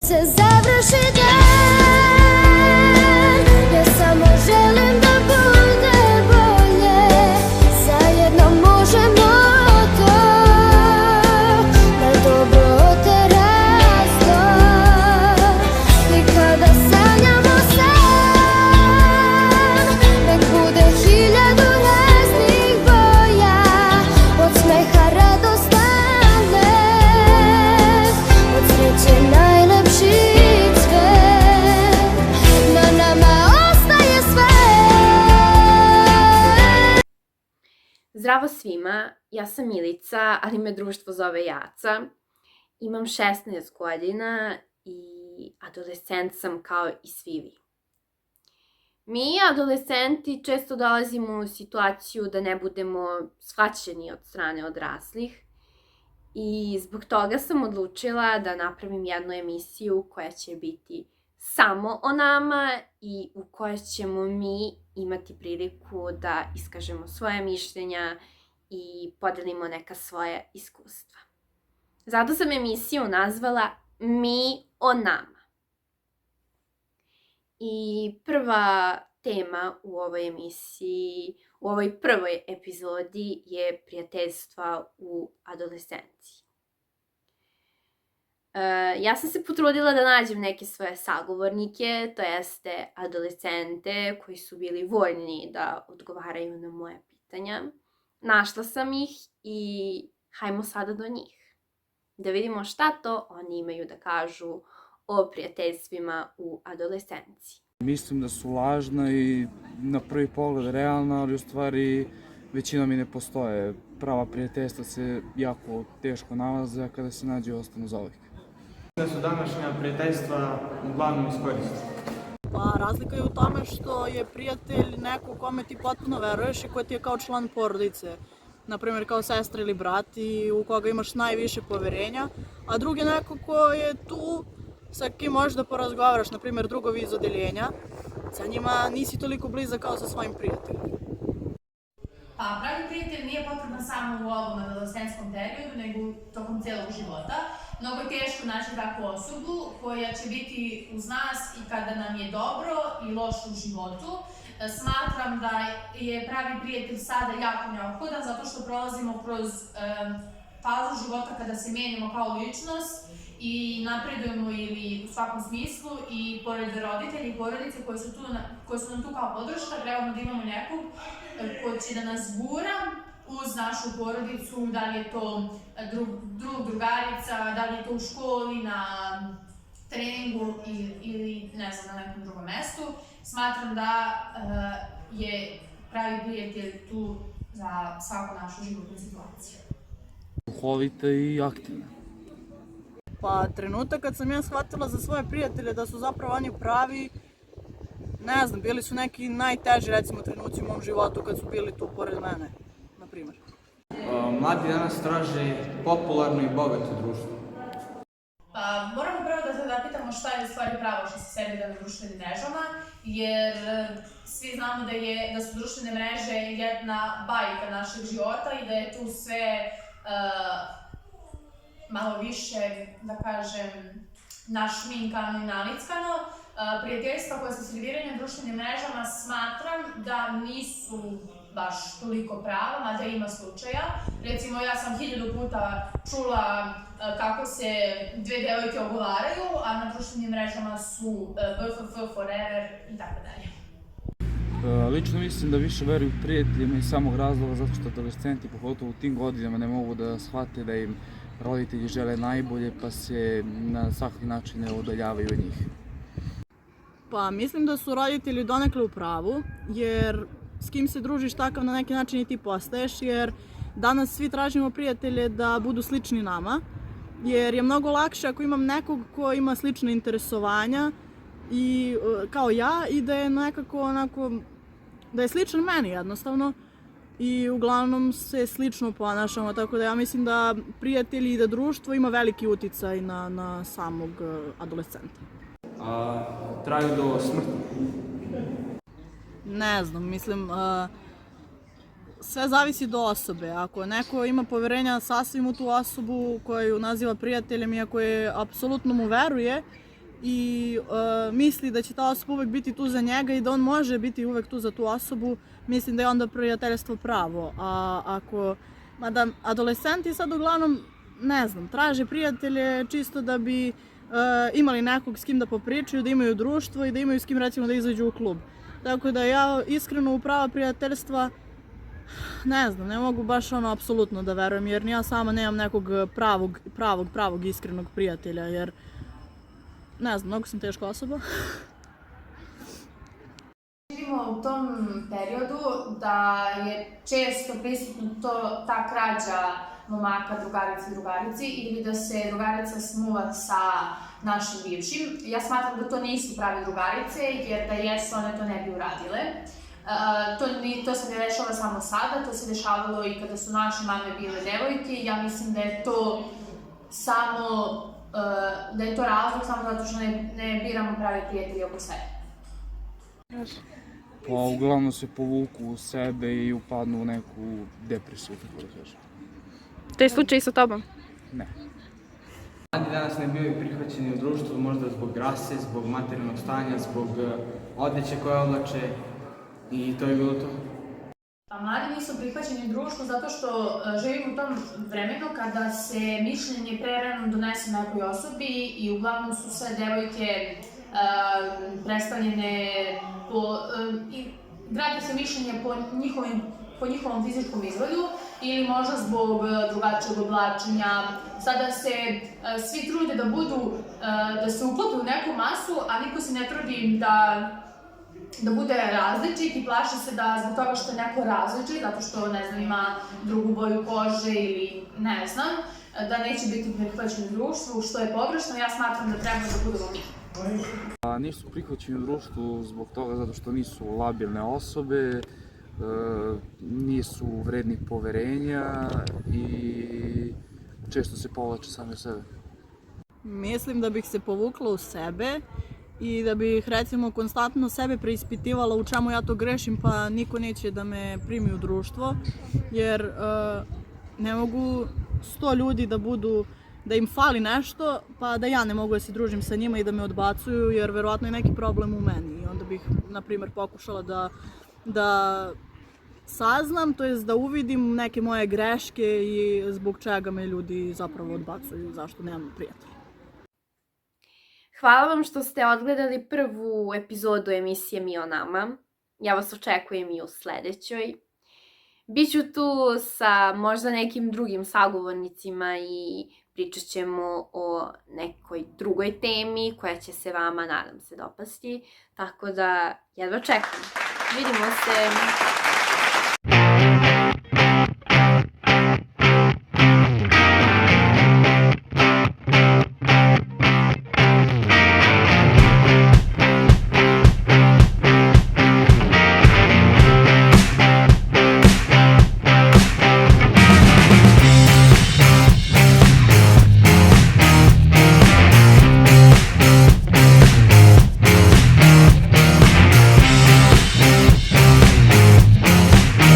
Se završi dan, ja samo želim da bude bolje, zajedno možemo to, da dobro oteras to. I kada sanjamo san, nek bude 1000 raznih boja, od smeha radostan lep, od sreće najlepši cvet, na nama ostaje sve. Zdravo svima, ja sam Milica, ali me društvo zove Jaca. Imam 16 godina i adolescent sam kao i svi vi. Mi, adolescenti, često dolazimo u situaciju da ne budemo shvaćeni od strane odraslih i zbog toga sam odlučila da napravim jednu emisiju koja će biti samo o nama i u kojoj ćemo mi imati priliku da iskažemo svoje mišljenja i podelimo neka svoja iskustva. Zato sam emisiju nazvala Mi o nama. I prva tema u ovoj emisiji, u ovoj prvoj epizodi je prijateljstva u adolescenciji. Ja sam se potrudila da nađem neke svoje sagovornike, to jeste adolescente koji su bili voljni da odgovaraju na moje pitanja. Našla sam ih i hajmo sada do njih. Da vidimo šta to oni imaju da kažu o prijateljstvima u adolescenciji. Mislim da su lažna i na prvi pogled realna, ali u stvari većinom i ne postoje. Prava prijateljstva se jako teško nalaze, a kada se nađe ostanu zauvijek. Da su današnja prijateljstva uglavnom iskoristi. Pa razlika je u tome što je prijatelj neko kome ti potpuno veruješ i koji ti je kao član porodice. Naprimjer kao sestra ili brat i u koga imaš najviše poverenja, a drugi je neko ko je tu sa kim možeš da porazgovaraš, naprimjer drugovi iz odeljenja. Sa njima nisi toliko blizak kao sa svojim prijateljima. Pa pravi prijatelj nije potreban samo u ovom adolescentskom periodu, nego tokom celog života. Mnogo je teško naći takvu osobu koja će biti uz nas i kada nam je dobro i loše u životu. Smatram da je pravi prijatelj sada jako neophodan zato što prolazimo kroz fazu života kada se menjamo kao ličnost i napredujemo ili u svakom smislu i pored roditelja i porodice koji su nam tu kao podrška, trebamo da imamo nekog ko će da nas gura uz našu porodicu, da li je to drugarica, da li je to u školi, na treningu ili ne znam, na nekom drugom mestu. Smatram da je pravi prijatelj tu za svaku našu životnu situaciju. Duhovita i aktivna. Pa trenutak kad sam ja shvatila za svoje prijatelje da su zapravo oni pravi, ne znam, bili su neki najteži recimo trenuci u mom životu kad su bili tu pored mene, na primjer. Mladi danas traže popularno i bogato društvo. Pa moramo prvo da se zapitamo šta je u stvari pravo što se servira na društvenim mrežama, jer svi znamo da su društvene mreže jedna bajka našeg života i da je tu sve malo više, da kažem, našminkano i nalickano. Prijateljstva koja se serviraju na društvenim mrežama smatram da nisu baš toliko prava, mada ima slučaja. Recimo, ja sam 1000 puta čula kako se dve devojke ogovaraju, a na društvenim mrežama su BFF, forever i tako dalje. Lično mislim da više veruju prijateljima iz samog razloga zato što adolescenti, pogotovo u tim godinama, ne mogu da shvate da im roditelji žele najbolje pa se na svaki način ne udaljavaju od njih. Pa mislim da su roditelji donekle u pravu, jer s kim se družiš takav na neki način i ti postaješ, jer danas svi tražimo prijatelje da budu slični nama, jer je mnogo lakše ako imam nekog ko ima slične interesovanja i kao ja i da je nekako onako, da je sličan meni jednostavno i uglavnom se slično ponašamo, tako da ja mislim da prijatelji i da društvo ima veliki uticaj na samog adolescenta. Traju do smrti. Ne znam, mislim, sve zavisi do osobe. Ako neko ima poverenja sasvim u tu osobu koju naziva prijateljem i ako je apsolutno mu veruje i misli da će ta osoba uvek biti tu za njega i da on može biti uvek tu za tu osobu, mislim da je onda prijateljstvo pravo. A ako, mada adolescenti sad uglavnom, ne znam, traže prijatelje čisto da bi imali nekog s kim da popričaju, da imaju društvo i da imaju s kim recimo da izađu u klub. Tako da ja iskreno u prava prijateljstva ne znam, ne mogu baš apsolutno da verujem, jer ni ja sama nemam nekog pravog iskrenog prijatelja, jer ne znam, mnogo sam teška osoba. Živimo u tom periodu da je često prisutno ta krađa momaka, drugarici ili da se drugarica smuva sa našim bivšim. Ja smatram da to nisu prave drugarice, jer da jesu, one to ne bi uradile. To se ne dešava samo sada, to se dešavalo i kada su naše mame bile devojke. Ja mislim da je to samo, da je to razlog samo zato što ne biramo pravi prijatelji oko sebe. Pa uglavnom se povuku u sebe i upadnu u neku depresiju, tako da kažem. To je slučaj sa tobom? Ne. Mladi danas ne bivaju prihvaćeni u društvu, možda zbog rase, zbog materijalnog stanja, zbog odeće koje oblače i to je bilo to. A mladi nisu prihvaćeni u društvu zato što živimo u tom vremenu kada se mišljenje prerano donese nekoj osobi i uglavnom su sve devojke predstavljene i gradi se mišljenje po njihovom fizičkom izgledu ili možda zbog drugačijeg oblačenja. Sada se svi trude da se uklope u neku masu, a niko se ne trudi da bude različit i plaši se da zbog toga što je neko različit, zato što, ne znam, ima drugu boju kože ili ne znam, da neće biti prihvaćen u društvu, što je pogrešno. Ja smatram da treba da budemo mi. Nisu prihvaćeni u društvu zbog toga zato što nisu labilne osobe, nisu vrednih poverenja i često se povlače same sebe. Mislim da bih se povukla u sebe i da bih recimo konstantno sebe preispitivala u čemu ja to grešim, pa niko neće da me primi u društvo, jer ne mogu 100 ljudi da im fali nešto, pa da ja ne mogu da se družim sa njima i da me odbacuju, jer verovatno je neki problem u meni. I onda bih, na primjer, pokušala da saznam, to jest da uvidim neke moje greške i zbog čega me ljudi zapravo odbacuju, zašto nemam prijatelja. Hvala vam što ste odgledali prvu epizodu emisije Mi o nama. Ja vas očekujem i u sledećoj. Biću tu sa možda nekim drugim sagovornicima i pričat ćemo o nekoj drugoj temi koja će se vama, nadam se, dopasti. Tako da, jedva čekam. Vidimo se!